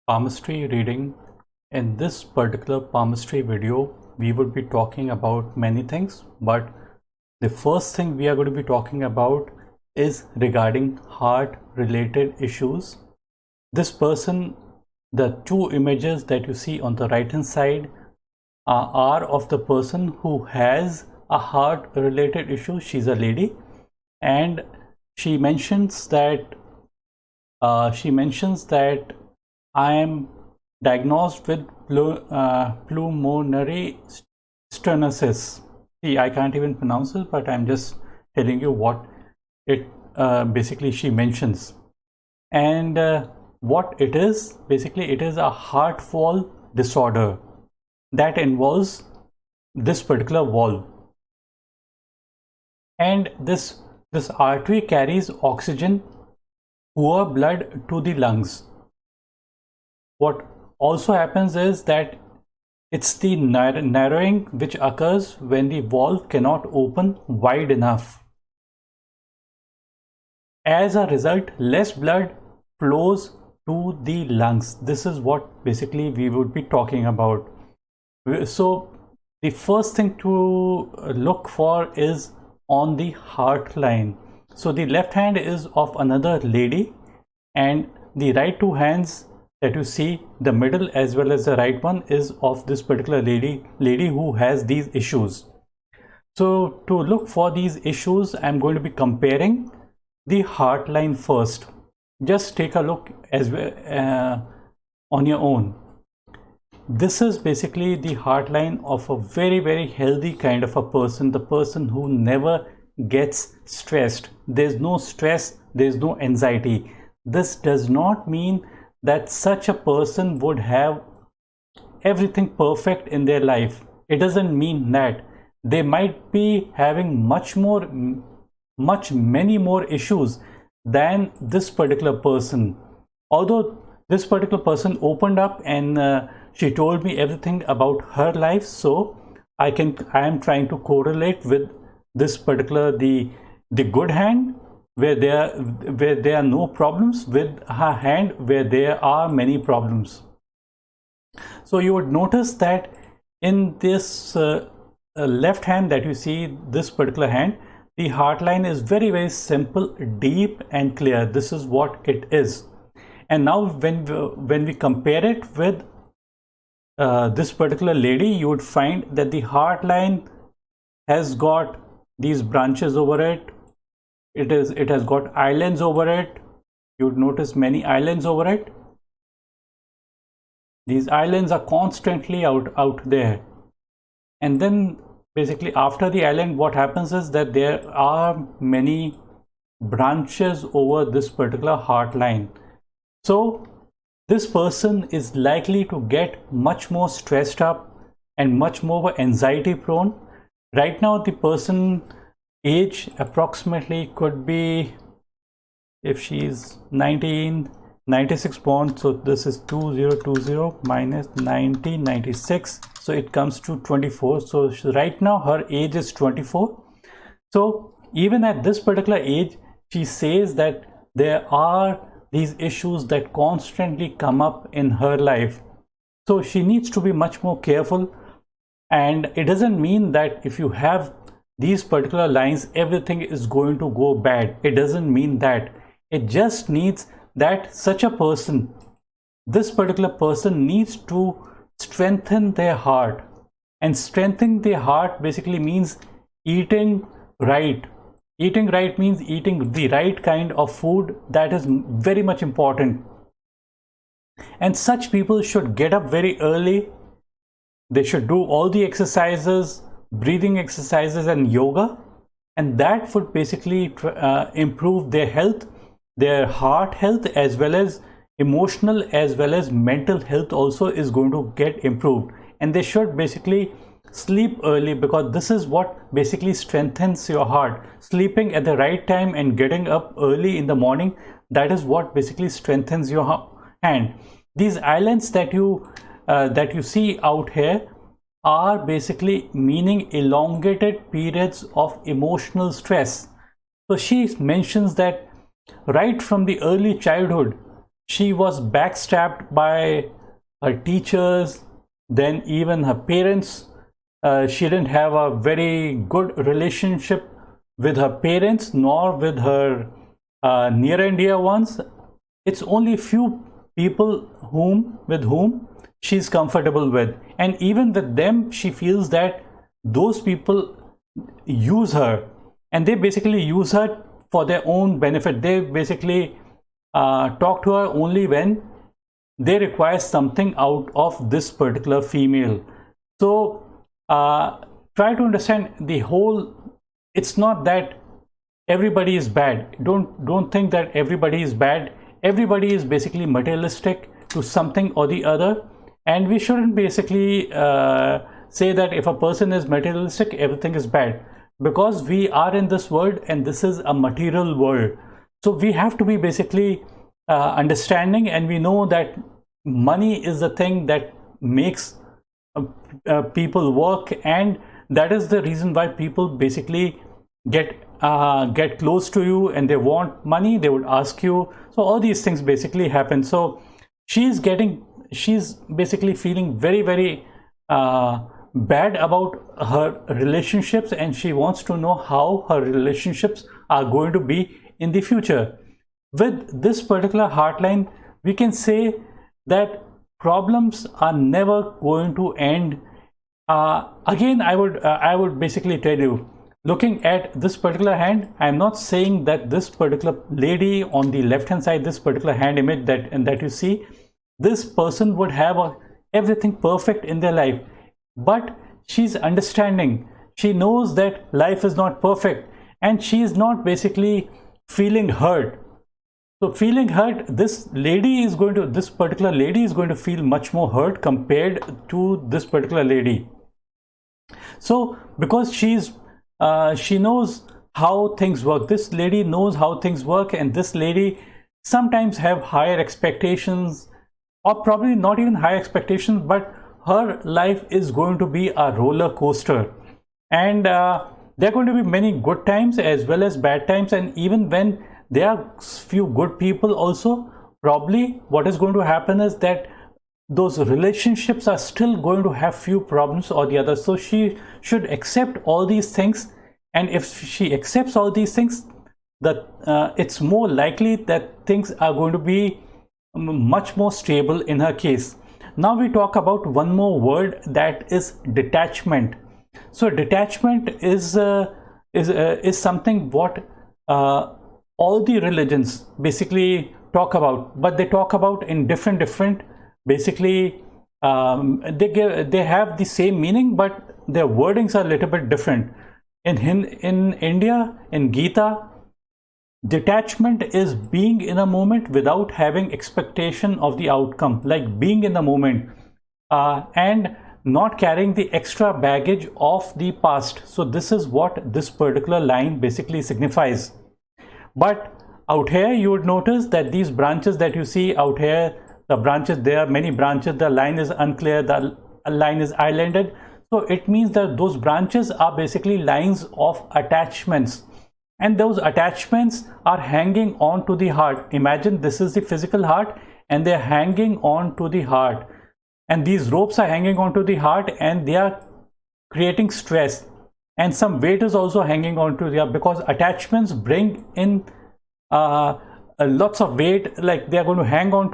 Palmistry reading. In this particular palmistry video, we would be talking about many things, but the first thing we are going to be talking about is regarding heart related issues. This person, the two images that you see on the right hand side are of the person who has a heart related issue. She's a lady, and she mentions that I am diagnosed with pulmonary stenosis. See, I can't even pronounce it, but I'm just telling you what it basically she mentions. And what it is, basically, it is a heart wall disorder that involves this particular wall. And this artery carries oxygen, poor blood to the lungs. What also happens is that it's the narrowing which occurs when the valve cannot open wide enough. As a result, less blood flows to the lungs. This is what basically we would be talking about. So the first thing to look for is on the heart line. So the left hand is of another lady, and the right two hands that you see, the middle as well as the right one, is of this particular lady who has these issues. So to look for these issues, I'm going to be comparing the heart line first. Just take a look as well on your own. This is basically the heart line of a very healthy kind of a person, the person who never gets stressed. There's no stress, there's no anxiety. This does not mean that such a person would have everything perfect in their life. It doesn't mean that. They might be having many more issues than this particular person. Although this particular person opened up and she told me everything about her life, so I am trying to correlate with this particular the good hand where there are no problems, with her hand where there are many problems. So you would notice that in this left hand that you see, this particular hand, the heart line is very simple, deep and clear. This is what it is. And now when we compare it with this particular lady, you would find that the heart line has got these branches over it. It has got islands over it. You would notice many islands over it. These islands are constantly out there. And then basically after the island, what happens is that there are many branches over this particular heart line. So this person is likely to get much more stressed up and much more anxiety prone. Right now, the person age approximately could be, if she is 96 born, so this is 2020 minus 1996, so it comes to 24. So right now her age is 24. So even at this particular age, she says that there are these issues that constantly come up in her life. So she needs to be much more careful. And it doesn't mean that if you have these particular lines, everything is going to go bad. It doesn't mean that. It just needs that such a person, this particular person, needs to strengthen their heart. And strengthening their heart basically means eating right. Eating right means eating the right kind of food. That is very much important. And such people should get up very early. They should do all the exercises, breathing exercises and yoga, and that would basically improve their health, their heart health, as well as emotional as well as mental health also is going to get improved. And they should basically sleep early, because this is what basically strengthens your heart. Sleeping at the right time and getting up early in the morning, that is what basically strengthens your hand. These islands that you see out here are basically meaning elongated periods of emotional stress. So she mentions that right from the early childhood, she was backstabbed by her teachers, then even her parents. She didn't have a very good relationship with her parents nor with her near and dear ones. It's only few people with whom she's comfortable with, and even with them she feels that those people use her, and they basically use her for their own benefit. They basically talk to her only when they require something out of this particular female. So try to understand the whole. It's not that everybody is bad. Don't think that everybody is bad. Everybody is basically materialistic to something or the other, and we shouldn't basically say that if a person is materialistic, everything is bad, because we are in this world and this is a material world. So we have to be basically understanding, and we know that money is the thing that makes people work, and that is the reason why people basically get close to you, and they want money, they would ask you. So all these things basically happen. So she's basically feeling very bad about her relationships, and she wants to know how her relationships are going to be in the future. With this particular heartline, we can say that problems are never going to end. Again, I would basically tell you, looking at this particular hand, I'm not saying that this particular lady on the left hand side, this particular hand image that you see, this person would have everything perfect in their life, but she's understanding. She knows that life is not perfect, and she is not basically feeling hurt. So feeling hurt, this particular lady is going to feel much more hurt compared to this particular lady. So because she knows how things work, this lady knows how things work, and this lady sometimes have higher expectations, or probably not even high expectations, but her life is going to be a roller coaster, and there are going to be many good times as well as bad times. And even when there are few good people also, probably what is going to happen is that those relationships are still going to have few problems or the other. So she should accept all these things, and if she accepts all these things, that it's more likely that things are going to be much more stable in her case. Now we talk about one more word, that is detachment. So detachment is something what all the religions basically talk about, but they talk about in different basically they have the same meaning, but their wordings are a little bit different. In India, in Gita, detachment is being in a moment without having expectation of the outcome, like being in the moment and not carrying the extra baggage of the past. So this is what this particular line basically signifies. But out here you would notice that these branches that you see out here, the branches, there are many branches, the line is unclear, the line is islanded. So it means that those branches are basically lines of attachments, and those attachments are hanging on to the heart. Imagine this is the physical heart, and they're hanging on to the heart, and these ropes are hanging on to the heart, and they are creating stress, and some weight is also hanging on to the heart, because attachments bring in lots of weight, like they are going to hang on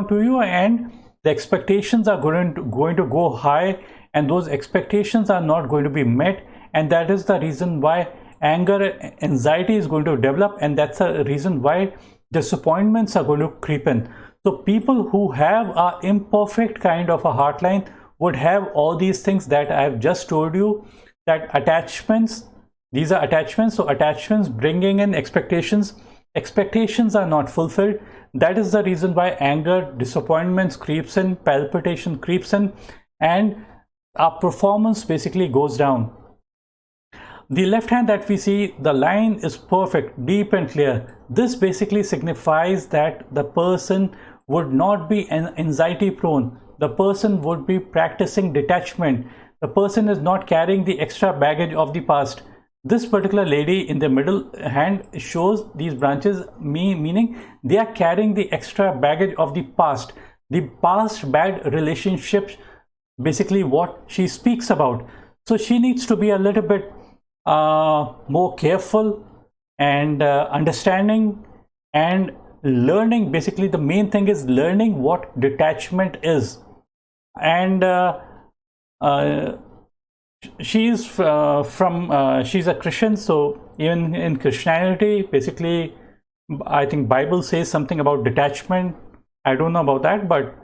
to you, and the expectations are going to go high, and those expectations are not going to be met, and that is the reason why anger, anxiety is going to develop, and that's the reason why disappointments are going to creep in. So people who have a imperfect kind of a heartline would have all these things that I have just told you, that attachments, these are attachments. So attachments bringing in expectations are not fulfilled. That is the reason why anger, disappointments creeps in, palpitation creeps in, and our performance basically goes down. The left hand that we see, the line is perfect, deep and clear. This basically signifies that the person would not be anxiety prone. The person would be practicing detachment. The person is not carrying the extra baggage of the past. This particular lady in the middle hand shows these branches, meaning they are carrying the extra baggage of the past bad relationships, basically what she speaks about. So she needs to be a little bit more careful and understanding and learning. Basically the main thing is learning what detachment is. And she's she's a Christian, so even in Christianity, basically I think Bible says something about detachment. I don't know about that, but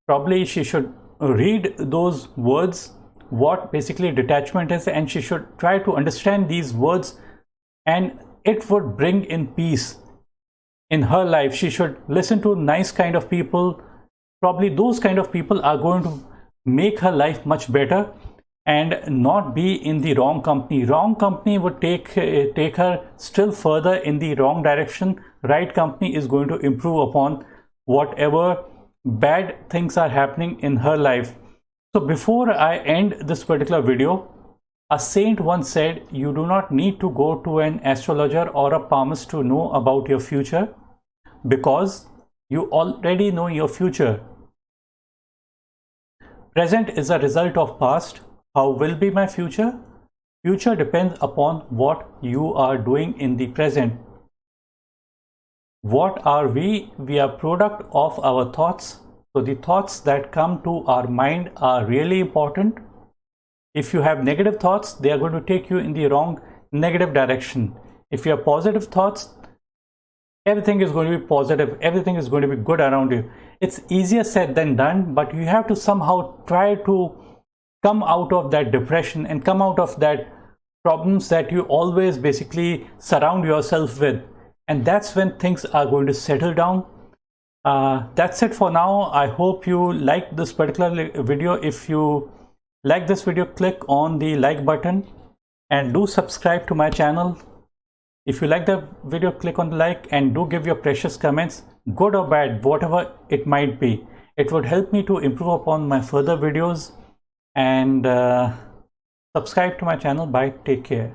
probably she should read those words, what basically detachment is, and she should try to understand these words, and it would bring in peace in her life. She should listen to nice kind of people. Probably those kind of people are going to make her life much better, and not be in the wrong company. Wrong company would take her still further in the wrong direction. Right company is going to improve upon whatever bad things are happening in her life. So before I end this particular video, a saint once said, you do not need to go to an astrologer or a palmist to know about your future, because you already know your future. Present is a result of past. How will be my future? Future depends upon what you are doing in the present. What are we? We are product of our thoughts. So the thoughts that come to our mind are really important. If you have negative thoughts, they are going to take you in the wrong negative direction. If you have positive thoughts, everything is going to be positive, everything is going to be good around you. It's easier said than done, but you have to somehow try to come out of that depression and come out of that problems that you always basically surround yourself with, and that's when things are going to settle down. That's it for now. I hope you like this particular video. If you like this video, click on the like button and do subscribe to my channel. If you like the video, click on the like and do give your precious comments, good or bad, whatever it might be. It would help me to improve upon my further videos. And subscribe to my channel. Bye, take care.